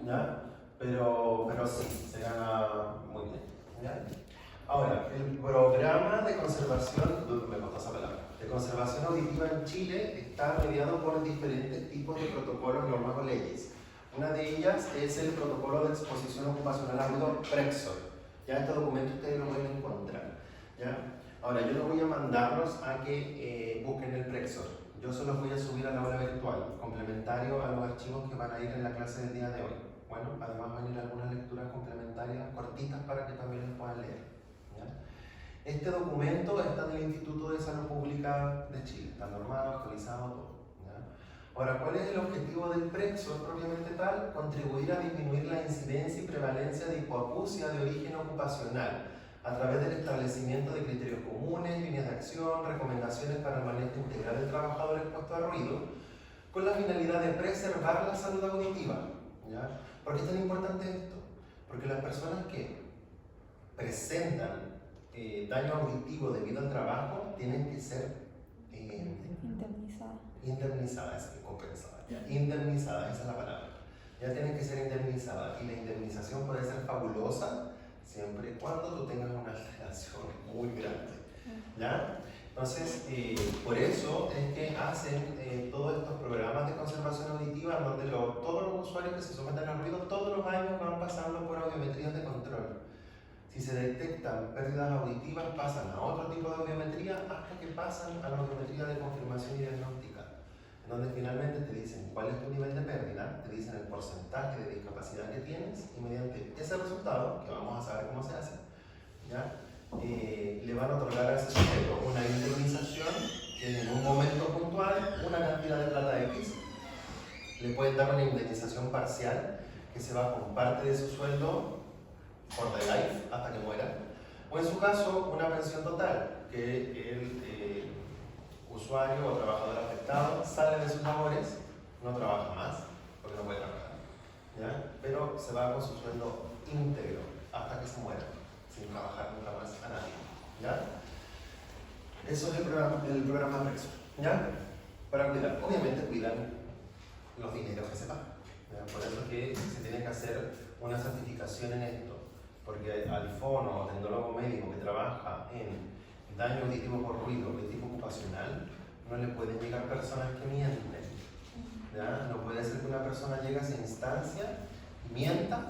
¿ya? Pero sí, se gana muy bien, ¿ya? Ahora, el programa de conservación, me costó esa palabra, de conservación auditiva en Chile está mediado por diferentes tipos de protocolos, normas o leyes. Una de ellas es el protocolo de exposición ocupacional a ruido Prexor. Ya este documento ustedes lo pueden encontrar, ¿ya? Ahora, yo no voy a mandarlos a que busquen el Prexor. Yo se los voy a subir a la aula virtual, complementario a los archivos que van a ir en la clase del día de hoy. Bueno, además van a ir algunas lecturas complementarias cortitas para que también los puedan leer. Este documento está en el Instituto de Salud Pública de Chile, está normado, actualizado, todo. ¿Ya? Ahora, ¿cuál es el objetivo del Prexor propiamente tal? Contribuir a disminuir la incidencia y prevalencia de hipoacusia de origen ocupacional a través del establecimiento de criterios comunes, líneas de acción, recomendaciones para el manejo integral del trabajador expuesto a ruido, con la finalidad de preservar la salud auditiva. ¿Ya? ¿Por qué es tan importante esto? Porque las personas que presentan daño auditivo debido al trabajo tienen que ser indemnizadas, compensadas. Indemnizadas, esa es la palabra. Ya tienen que ser indemnizadas y la indemnización puede ser fabulosa siempre y cuando tú tengas una alteración muy grande. ¿Ya? Entonces, por eso es que hacen todos estos programas de conservación auditiva donde todos los usuarios que se someten al ruido todos los años van pasando por audiometrías de control. Si se detectan pérdidas auditivas, pasan a otro tipo de audiometría hasta que pasan a la audiometría de confirmación y diagnóstica, en donde finalmente te dicen cuál es tu nivel de pérdida, te dicen el porcentaje de discapacidad que tienes y mediante ese resultado, que vamos a saber cómo se hace, ¿ya? Le van a otorgar a ese sujeto una indemnización que en un momento puntual, una cantidad de plata X, le pueden dar una indemnización parcial que se va con parte de su sueldo for the life hasta que muera, o en su caso una pensión total, que el usuario o trabajador afectado sale de sus labores, no trabaja más, porque no puede trabajar, ¿ya? Pero se va con su sueldo íntegro hasta que se muera, sin trabajar nunca más a nadie, ¿ya? Eso es el programa Prexor, ¿ya? Para cuidar, obviamente cuidan los dineros que se pagan, ¿ya? Por eso es que se tiene que hacer una certificación en esto, porque al fono o tecnólogo médico que trabaja en daño auditivo por ruido de tipo ocupacional, no le pueden llegar personas que mienten. ¿Ya? No puede ser que una persona llegue a esa instancia y mienta,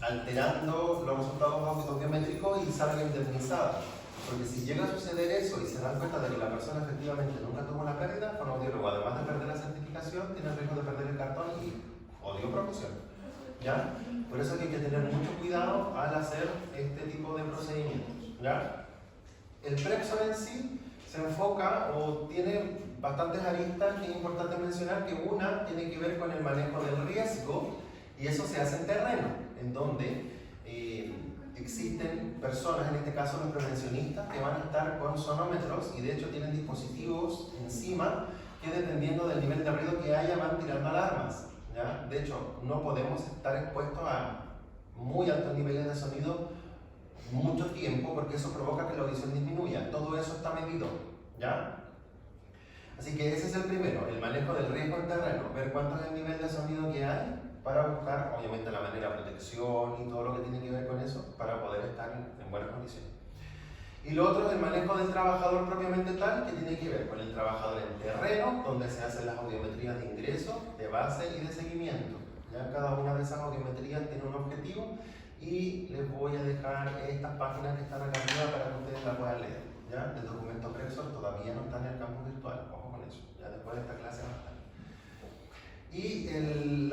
alterando los resultados audiométricos y salga indemnizada. Porque si llega a suceder eso y se dan cuenta de que la persona efectivamente nunca tuvo una pérdida, con audiólogo, además de perder la certificación, tiene el riesgo de perder el cartón y odio profesión. ¿Ya? Por eso hay que tener mucho cuidado al hacer este tipo de procedimientos. ¿Ya? El Prexor en sí se enfoca o tiene bastantes aristas que es importante mencionar, que una tiene que ver con el manejo del riesgo, y eso se hace en terreno, en donde existen personas, en este caso los prevencionistas, que van a estar con sonómetros y de hecho tienen dispositivos encima que dependiendo del nivel de ruido que haya van tirando alarmas. ¿Ya? De hecho, no podemos estar expuestos a muy altos niveles de sonido mucho tiempo porque eso provoca que la audición disminuya. Todo eso está medido, ¿ya? Así que ese es el primero, el manejo del riesgo en terreno, ver cuánto es el nivel de sonido que hay para buscar, obviamente, la manera de protección y todo lo que tiene que ver con eso para poder estar en buenas condiciones. Y lo otro es el manejo del trabajador propiamente tal, que tiene que ver con el trabajador en terreno, donde se hacen las audiometrías de ingreso, de base y de seguimiento. ¿Ya? Cada una de esas audiometrías tiene un objetivo y les voy a dejar estas páginas que están acá arriba para que ustedes la puedan leer. ¿Ya? El documento Prexor todavía no está en el campus virtual, ojo con eso, ya después de esta clase va a estar. Y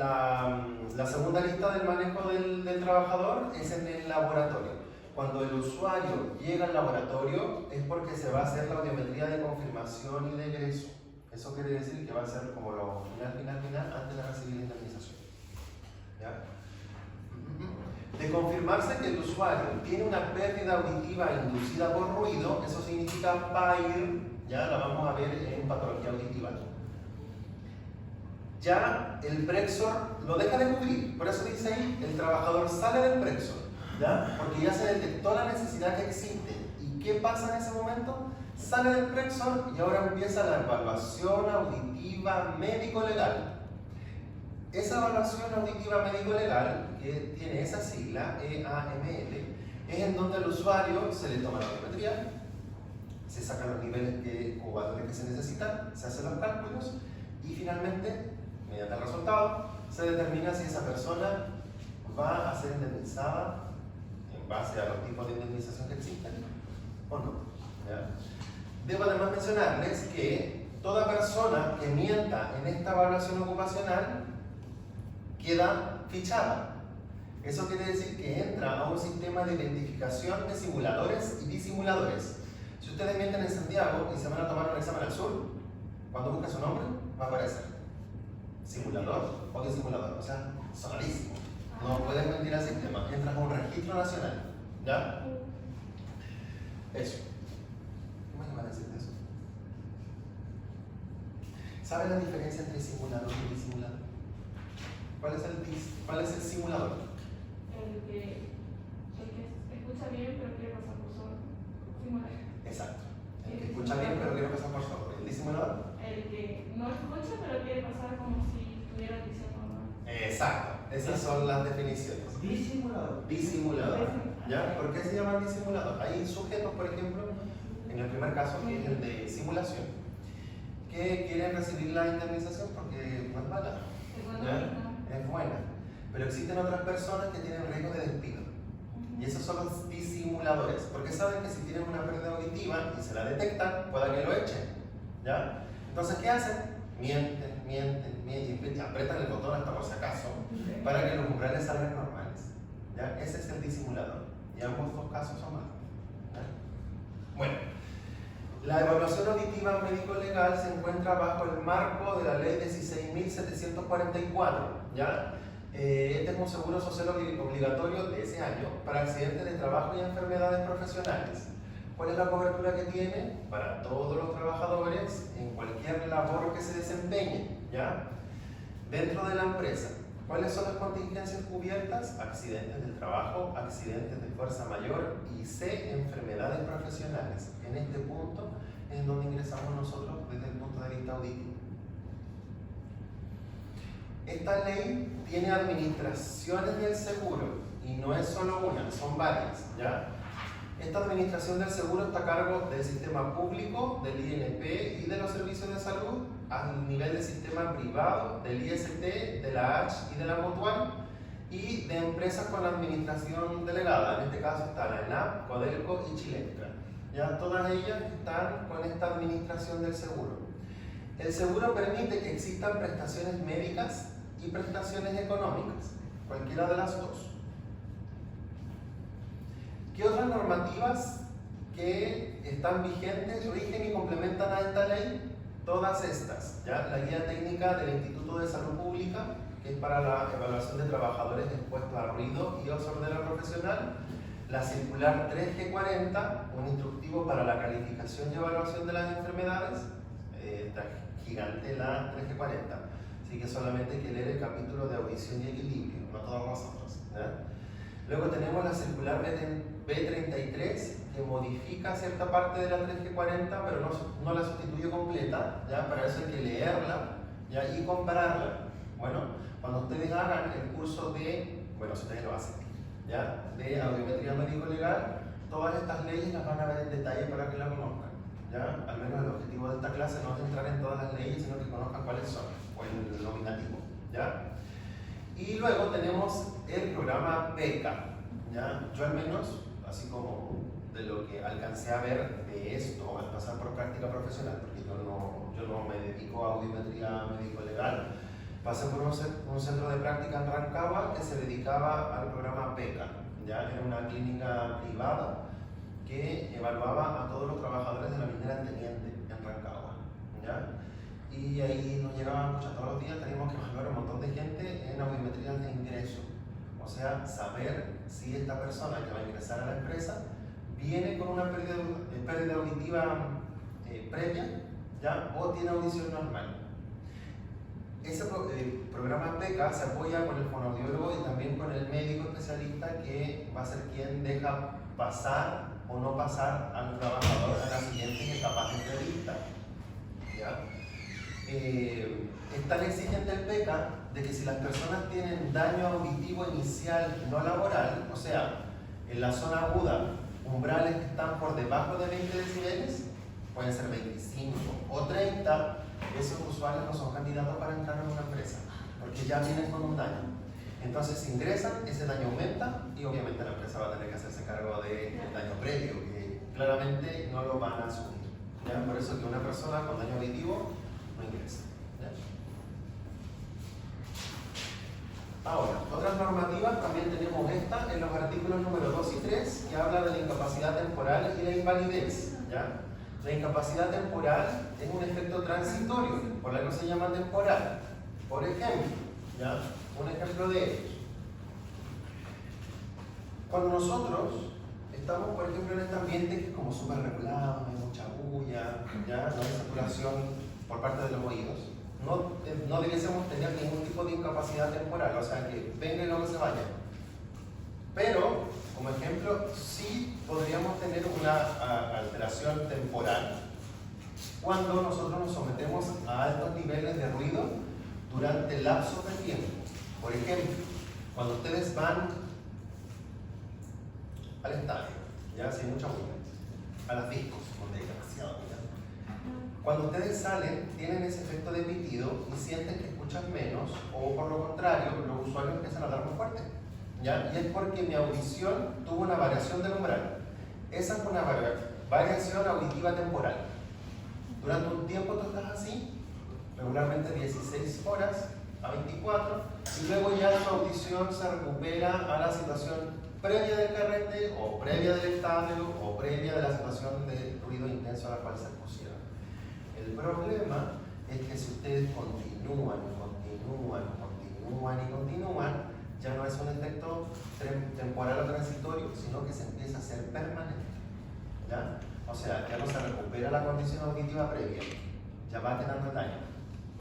la segunda lista del manejo del trabajador es en el laboratorio. Cuando el usuario llega al laboratorio es porque se va a hacer la audiometría de confirmación y de egreso. Eso quiere decir que va a ser como lo final antes de recibir la indemnización. ¿Ya? De confirmarse que el usuario tiene una pérdida auditiva inducida por ruido, eso significa PAIR, ya la vamos a ver en patología auditiva. Ya el Prexor lo deja de cubrir, por eso dice ahí, el trabajador sale del Prexor. ¿Ya? Porque ya se detectó la necesidad que existe. ¿Y qué pasa en ese momento? Sale del Prexor y ahora empieza la evaluación auditiva médico-legal. Esa evaluación auditiva médico-legal, que tiene esa sigla, EAML, es en donde al usuario se le toma la audiometría, se sacan los niveles o valores que se necesitan, se hacen los cálculos y finalmente, mediante el resultado, se determina si esa persona va a ser indemnizada en base a los tipos de indemnización que existen o no. ¿Ya? Debo además mencionarles que toda persona que mienta en esta evaluación ocupacional queda fichada. Eso quiere decir que entra a un sistema de identificación de simuladores y disimuladores. Si ustedes mienten en Santiago y se van a tomar un examen al sur, cuando busquen su nombre, va a aparecer simulador o disimulador. O sea, sonorísimo. No puedes mentir al sistema. Entras a un registro nacional. ¿Ya? Eso. ¿Qué más iban a decir de eso? ¿Saben la diferencia entre simulador y disimulador? ¿Cuál es el simulador? El que escucha bien pero quiere pasar por sordo. Simulador. Exacto. El que escucha bien pero quiere pasar por sordo. ¿El disimulador? El que no escucha pero quiere pasar como si estuviera diciendo normal. Exacto. Esas son las definiciones. Disimulador. Disimulador. ¿Ya? ¿Por qué se llama disimulador? Hay sujetos, por ejemplo, en el primer caso, que es el de simulación, que quieren recibir la indemnización porque no es mala. ¿Ya? Es buena, pero existen otras personas que tienen riesgo de despido y esos son los disimuladores, porque saben que si tienen una pérdida auditiva y se la detectan, pueda que lo echen, ¿ya? Entonces, ¿qué hacen? Mienten y apretan el botón hasta por si acaso para que los umbrales salgan normales, ¿ya? Ese es el disimulador y ambos dos casos son malos, ¿ya? Bueno, la evaluación auditiva médico-legal se encuentra bajo el marco de la ley 16.744, ¿ya? Este es un seguro social obligatorio de ese año para accidentes de trabajo y enfermedades profesionales. ¿Cuál es la cobertura que tiene? Para todos los trabajadores en cualquier labor que se desempeñe, ¿ya? Dentro de la empresa. ¿Cuáles son las contingencias cubiertas? Accidentes del trabajo, accidentes de fuerza mayor y C, enfermedades profesionales. En este punto es donde ingresamos nosotros desde el punto de vista auditivo. Esta ley tiene administraciones del seguro y no es solo una, son varias, ¿ya? Esta administración del seguro está a cargo del sistema público, del INP y de los servicios de salud, a nivel del sistema privado, del IST, de la H y de la Mutual, y de empresas con la administración delegada. En este caso está la ENAP, Codelco y Chilectra. Ya todas ellas están con esta administración del seguro. El seguro permite que existan prestaciones médicas y prestaciones económicas, cualquiera de las dos. ¿Qué otras normativas que están vigentes rigen y complementan a esta ley? Todas estas, ¿ya? La guía técnica del Instituto de Salud Pública, que es para la evaluación de trabajadores expuestos a ruido y a sordera profesional, la circular 3G40, un instructivo para la calificación y evaluación de las enfermedades, esta gigante la 3G40, así que solamente hay que leer el capítulo de audición y equilibrio, no todos nosotros, ¿ya? Luego tenemos la circular B33, que modifica cierta parte de la 3G40, pero no la sustituye completa, ¿ya? Para eso hay que leerla, ¿ya? Y compararla. Bueno, cuando ustedes hagan el curso de, bueno, si ustedes lo hacen, ¿ya? De audiometría médico-legal, todas estas leyes las van a ver en detalle para que la conozcan, ¿ya? Al menos el objetivo de esta clase no es entrar en todas las leyes, sino que conozcan cuáles son, o el nominativo, ¿ya? Y luego tenemos el programa PECA, ¿ya? Yo al menos, así como de lo que alcancé a ver de esto al pasar por práctica profesional, porque yo no me dedico a audiometría médico-legal, pasé por un centro de práctica en Rancagua que se dedicaba al programa PECA, ¿ya? Era una clínica privada que evaluaba a todos los trabajadores de la minera Teniente en Rancagua, ¿ya? Y ahí nos llegaban, pues, todos los días teníamos que evaluar a un montón de gente en audiometrías de ingreso. O sea, saber si esta persona que va a ingresar a la empresa viene con una pérdida auditiva previa, ¿ya? O tiene audición normal. Ese programa PECA se apoya con el fonoaudiólogo y también con el médico especialista que va a ser quien deja pasar o no pasar al trabajador a la siguiente etapa de entrevista, ¿ya? Es tan exigente el PECA de que si las personas tienen daño auditivo inicial no laboral, o sea, en la zona aguda, umbrales que están por debajo de 20 decibeles, pueden ser 25 o 30, esos usuarios no son candidatos para entrar en una empresa, porque ya vienen con un daño. Entonces, si ingresan, ese daño aumenta y obviamente la empresa va a tener que hacerse cargo del daño previo, que claramente no lo van a asumir. ¿Ya? Por eso que una persona con daño auditivo no ingresa. ¿Ya? Ahora, otras normativas también tenemos esta en los artículos número 2 y 3, que habla de la incapacidad temporal y la invalidez. ¿Ya? La incapacidad temporal es un efecto transitorio, por algo se llama temporal. Por ejemplo, ¿ya? Un ejemplo de ellos. Cuando nosotros estamos, por ejemplo, en este ambiente que es como súper regulado, no hay mucha bulla, ¿ya? No hay saturación por parte de los oídos, no debiésemos tener ningún tipo de incapacidad temporal, o sea, que venga y luego se vaya. Pero, como ejemplo, sí podríamos tener una alteración temporal cuando nosotros nos sometemos a altos niveles de ruido durante lapsos de tiempo. Por ejemplo, cuando ustedes van al estadio, ya si hay mucha bulla, a las discos, donde hay demasiado bulla. Cuando ustedes salen, tienen ese efecto de pitido y sienten que escuchan menos, o por lo contrario, los usuarios empiezan a hablar muy fuerte. ¿Ya? Y es porque mi audición tuvo una variación del umbral. Esa es una variación auditiva temporal. Durante un tiempo tú estás así, regularmente 16 horas a 24, y luego ya tu audición se recupera a la situación previa del carrete, o previa del estadio, o previa de la situación de ruido intenso a la cual se expusieron. El problema es que si ustedes continúan, ya no es un efecto temporal o transitorio, sino que se empieza a hacer permanente. ¿Ya? O sea, ya no se recupera la condición auditiva previa, ya va quedando daño.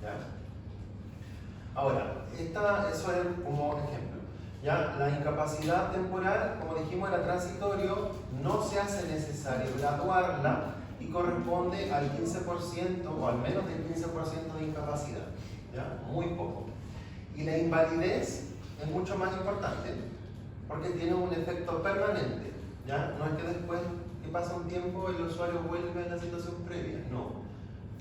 ¿Ya? Ahora, eso es como ejemplo. ¿Ya? La incapacidad temporal, como dijimos, era transitorio, no se hace necesario graduarla y corresponde al 15% o al menos del 15% de incapacidad. ¿Ya? Muy poco. Y la invalidez es mucho más importante porque tiene un efecto permanente. ¿Ya? No es que después que pasa un tiempo el usuario vuelve a la situación previa. No.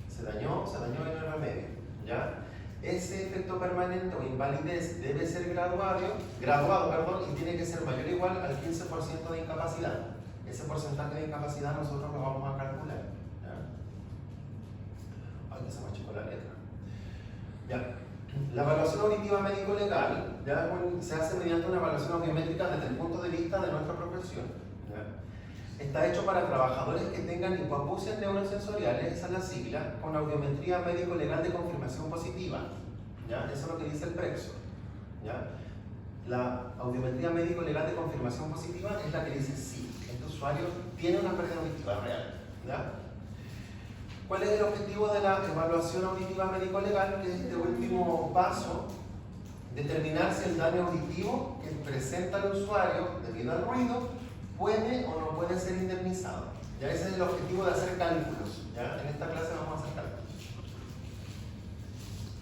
Se dañó y no hay remedio. ¿Ya? Ese efecto permanente o invalidez debe ser graduado, y tiene que ser mayor o igual al 15% de incapacidad. Ese porcentaje de incapacidad nosotros lo vamos a calcular. ¿Ya? Ay, que se me achicó la letra. ¿Ya? La evaluación auditiva médico-legal se hace mediante una evaluación audiométrica desde el punto de vista de nuestra profesión. ¿Ya? Está hecho para trabajadores que tengan hipoacusias neurosensoriales, esa es la sigla, con audiometría médico-legal de confirmación positiva. ¿Ya? Eso es lo que dice el Prexo. ¿Ya? La audiometría médico-legal de confirmación positiva es la que dice sí, este usuario tiene una pérdida auditiva real. ¿Ya? ¿Cuál es el objetivo de la evaluación auditiva médico-legal? Que es este último paso, determinar si el daño auditivo que presenta el usuario debido al ruido puede o no puede ser indemnizado. ¿Ya? Ese es el objetivo de hacer cálculos. ¿Ya? En esta clase vamos a hacer cálculos.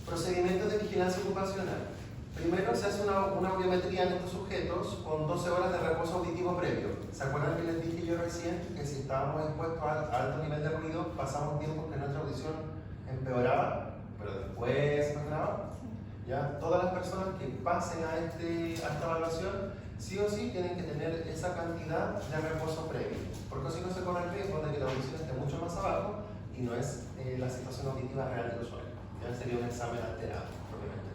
Procedimientos de vigilancia ocupacional. Primero se hace una audiometría en estos sujetos con 12 horas de reposo auditivo previo. ¿Se acuerdan que les dije yo recién que si estábamos expuestos a alto nivel de ruido, pasamos tiempo que nuestra audición empeoraba, pero después mejoraba? ¿Ya? Todas las personas que pasen a esta evaluación, sí o sí tienen que tener esa cantidad de reposo previo, porque si no se corre el riesgo de que la audición esté mucho más abajo y no es la situación auditiva real del usuario. Ya sería un examen alterado, propiamente.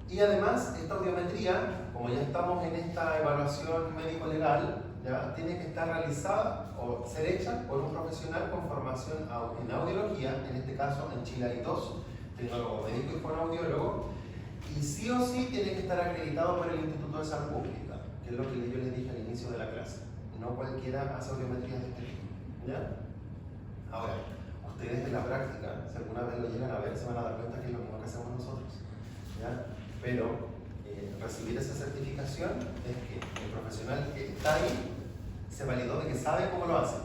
Y además, esta audiometría, como ya estamos en esta evaluación médico-legal, ya tiene que estar realizada o ser hecha por un profesional con formación en audiología, en este caso en Chile hay 2, tecnólogo médico y fonoaudiólogo, y sí o sí tiene que estar acreditado por el Instituto de Salud Pública, que es lo que yo les dije al inicio de la clase. No cualquiera hace audiometrías de este tipo. ¿Ya? Ahora, ustedes en la práctica, si alguna vez lo llegan a ver, se van a dar cuenta que es lo mismo que hacemos nosotros. ¿Ya? Pero recibir esa certificación es que el profesional que está ahí se validó de que sabe cómo lo hace.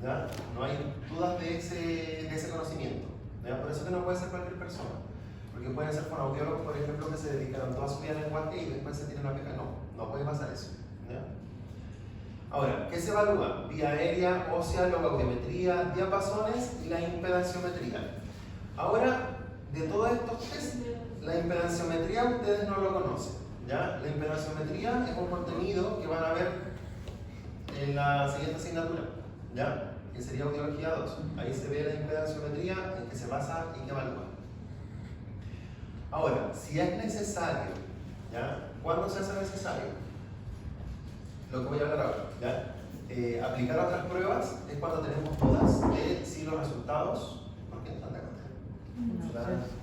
¿Ya? No hay dudas de ese conocimiento. ¿Ya? Por eso que no puede ser cualquier persona. Porque pueden ser fonoaudiólogos, por ejemplo, que se dedicaron toda su vida al lenguaje y después se tienen una beca. No puede pasar eso. ¿Ya? Ahora, ¿qué se evalúa? Vía aérea, ósea, logaudiometría, diapasones y la impedanciometría. Ahora, de todos estos test, la impedanciometría ustedes no lo conocen. ¿Ya? La impedanciometría es un contenido que van a ver en la siguiente asignatura, ¿ya? Que sería audiología 2. Ahí se ve la impedanciometría, en qué se basa y qué evalúa. Ahora, si es necesario, ¿ya? ¿Cuándo se hace necesario? Lo que voy a hablar ahora, ¿ya? Aplicar otras pruebas es cuando tenemos dudas de si los resultados... ¿Por qué no te No sé.